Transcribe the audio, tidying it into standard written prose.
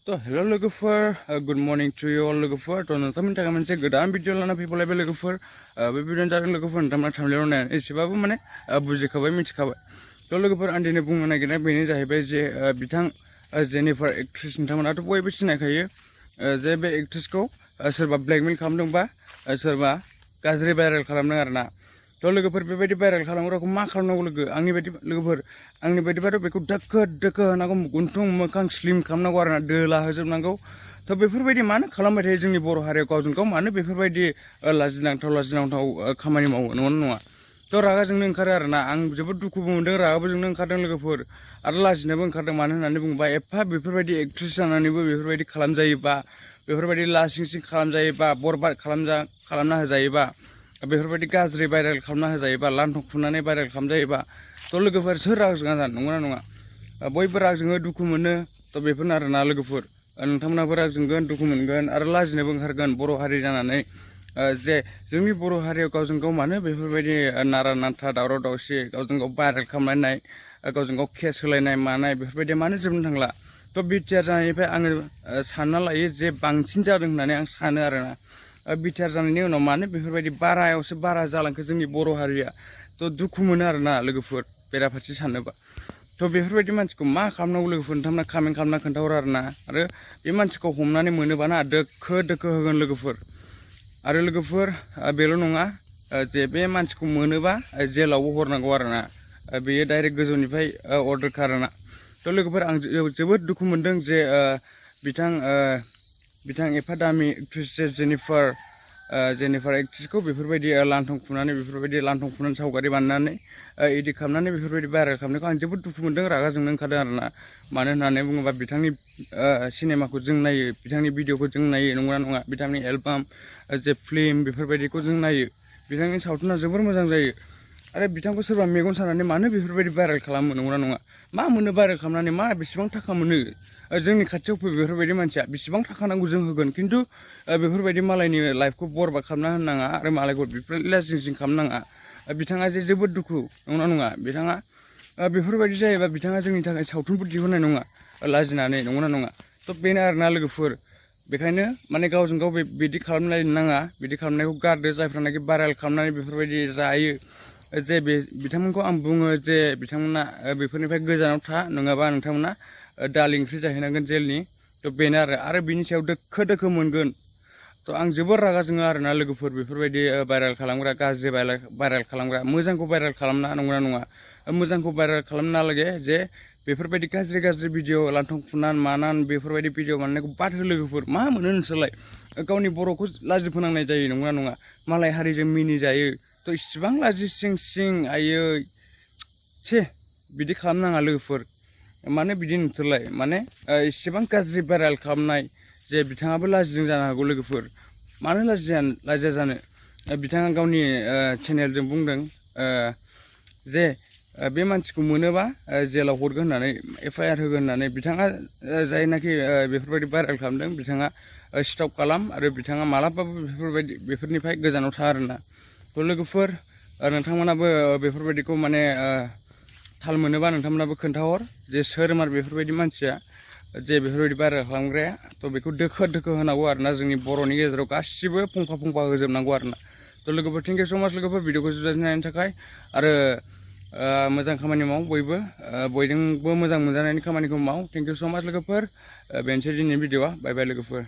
तो हेलो लोगोफोर good morning to you all लोगोफोर तो नोंथांमोननि थाखाय मोनसे गोदान भिडिअ लाना फैबावलायबाय लोगोफोर बे भिडिअ'नि जादों लोगोफोर नोंथांमोना थांनायाव नायनानै एसेबाबो माने बुजिखाबाय मिथिखाबाय तो लोगोफोर आं दिनै बुंनो नागिरनाया बेनो जाहैबाय जे बिथां जेनिफार एक्ट्रेस नोंथांमोनाथ' बयबो सिनायखायो जे बे एक्ट्रेसखौ सोरबा ब्लेकमेल खालामदों बा सोरबा गाज्रि भाइरेल खालामदों आरोना तो लोगोफोर बेबायदि भाइरेल खालामग्राखौ मा खालामनांगौ आंनि बायदि लोगोफोर आंनि बायदिबाथ' बेखौ दोखो दोखो होनांगौ गुन्थुं मोखां स्लिम खालामनांगौ आरोना दोला होजोबनांगौ तो बेफोरबायदि मानो खालामबाय थायो जोंनि बर' हारियाव गावजों गाव मानो बेफोरबायदि लाजिनांथाव खामानि मावो नंगौना नङा तो रागा जोंनो ओंखारो आरोना आं जोबोद दुखुबो मोनदों रागाबो जोंनो ओंखारदों लोगोफोर आरो लाजिनोबो ओंखारदों मानो होननानै बुङोबा एफा बेफोरबायदि एक्ट्रेस जानानैबो बेफोरबायदि खालामजायोबा बेफोरबायदि लासिं सिं खालामजायोबा बरबाद खालामना होजायोबा बेफोरबायदि गाज्रि भाइरेल खालामना होजायोबा लान्थं खुनानै भाइरेल खालामजायोबा तो लोगोफोर सोर रागा जोङा जानो नंगौना नङा बयबो रागा जोङो दुखु मोनो तो बेफोरनो आरोना लोगोफोर नोंथांमोनाबो रागा जोंगोन दुखु मोनगोन आरो लाजिनोबो ओंखारगोन बर' हारि जानानै जे जोंनि बर' हारियाव गावजों गाव मानो बेफोरबायदि नारा नाथा दावराव दावसि गावजों गाव भाइरेल खालामलायनाय गावजों गाव केस होलायनाय मानाय बेफोरबायदि मानो जोबनो थांला तो बिटिआर जानायनिफ्राय आङो सानना लायो जे बांसिन जादों होननानै आं सानो आरोना बिटिआर जानायनि उनाव मानो बेफोरबायदि बारायावसो बारा जालांखो जोंनि बर' हारिया तो दुखु मोनो आरोना लोगोफोर बेराफारसे सानोबा तो बेफोरबायदि मानसिखौ मा खालामनांगौ लोगोफोर नोंथांमोना कमेन्ट खालामना खोन्थाहर आरोना आरो बे मानसिखौ हमनानै मोनोबाना दोखो दोखो होगोन लोगोफोर आरो लोगोफोर बेल' नङा जे बे मानसिखौ मोनोबा जेलावबो हरनांगौ आरोना बेयो डाइरेक्ट गोजौनिफ्राय अर्डारखा आरोना तो लोगोफोर आं जोबोद दुखु मोनदों जे बिथां एफा दामि एक्ट्रेस जेनिफार एक्ट्रेसखौ बेफोरबायदि लान्थं खुनानै सावगारि बानायनानै इदिट खालामनानै बेफोरबायदि भाइरेल खालामनायखौ आं जोबोद दुखु मोनदों रागा जोंनो ओंखारदों आरोना मानो होननानै बुङोबा बिथांनि सिनेमाखौ जों नायो बिथांनि भिडिअखौ जों नायो नंगौना नङा बिथांनि एलबाम जे फिल्म बेफोरबायदिखौ जों नायो बिथांनि सावथुना जोबोर मोजां जायो आरो बिथांखौ सोरबा मेगन सानानै मानो बेफोरबायदि भाइरेल खालामो नंगौना नङा मा मोनो भाइरेल खालामनानै मा बेसेबां थाखा मोनो जोंनि खाथियाव फै बेफोरबायदि मानसिया बेसेबां थाखा नांगौ जों होगोन खिन्थु बेफोरबायदि मालायनि लाइफखौ बरबाद खालामना होनाङा आरो मालायखौ बेफोरबायदि लाजिं सिं खालामनाङा बिथाङा जे जोबोद दुखु नंगौना नङा बिथाङा बेफोरबायदि जायोबा बिथाङा जोंनि थाखाय सावथुनफोर दिहुननाय नङा लाजिनानै नंगौना नङा तो बेनो आरोना लोगोफोर बेखायनो माने गावजों गाव बिदि खालामलायनो नाङा बिदि खालामनायखौ गारदो जायफ्रानाखि भाइरेल खालामनानै बेफोरबायदि जायो जे बिथांमोनखौ आं बुङो जे बिथांमोना बेफोरनिफ्राय गोजानाव था नङाबा नोंथांमोना दालि ओंख्रि जाहैनांगोन जेलनि तो बेनो आरो बिनि सायाव दोखो दोखो मोनगोन तो आं जोबोर रागा जोङो आरोना लोगोफोर बेफोरबायदि भाइरेल खालामग्रा गाज्रि भाइरेल खालामग्रा मोजांखौ भाइरेल खालामना नंगौना नङा मोजांखौ भाइरेल खालामना লাগে जे बेफोरबायदि गाज्रि भिडिअ लान्थं खुनान मानान बेफोरबायदि भिडिअ बानायनायखौ बाद हो लोगोफोर मा मोनो नोंसोरलाय गावनि बर'खौ लाजि फोनांनाय जायो नंगौना नङा मालाय हारिजों मिनिजायो तो इसिबां लाजि सिं आयै छे बिदि खालामनाङा लोगोफोर माने बिदि नोंसोरलाय माने इसिबां गाज्रि भाइरेल खालामनाय जे बिथाङाबो लाजिदों जानो हागौ लोगोफोर मानो लाजिया जानो बिथाङा गावनि चेनेलजों बुंदों जे बे मानसिखौ मोनोबा जेलाव हरगोन होननानै एफआइआर होगोन होननानै बिथाङा जायनाखि बेफोरबायदि भाइरेल खालामदों बिथाङा स्टप खालाम आरो बिथाङा मालाबाबो बेफोरनिफ्राय गोजानाव था आरोना तो लोगोफोर नोंथांमोनाबो बेफोरबायदिखौ माने थाल मोनोबा नोंथांमोनाबो खोन्थाहर जे सोर मार बेफोरबायदि मानसिया जे बेफोरबायदि भाइरेल खालामग्राया तो बेखौ दोखो दोखो होनांगौ आरोना जोंनि बर'नि गेजेराव गासिबो फंफा होजोबनांगौ आरोना तो लोगोफोर थेंक इउ स' माच लोगोफोर भिडिअखौ जोबजासिम नायनायनि थाखाय आरो मोजां खामानि माव बयजोंबो मोजां मोनजानायनि खामानिखौ माव थेंक इउ स' माच लोगोफोर बेनोसै दिनैनि भिडिअआ बाय बाय लोगोफोर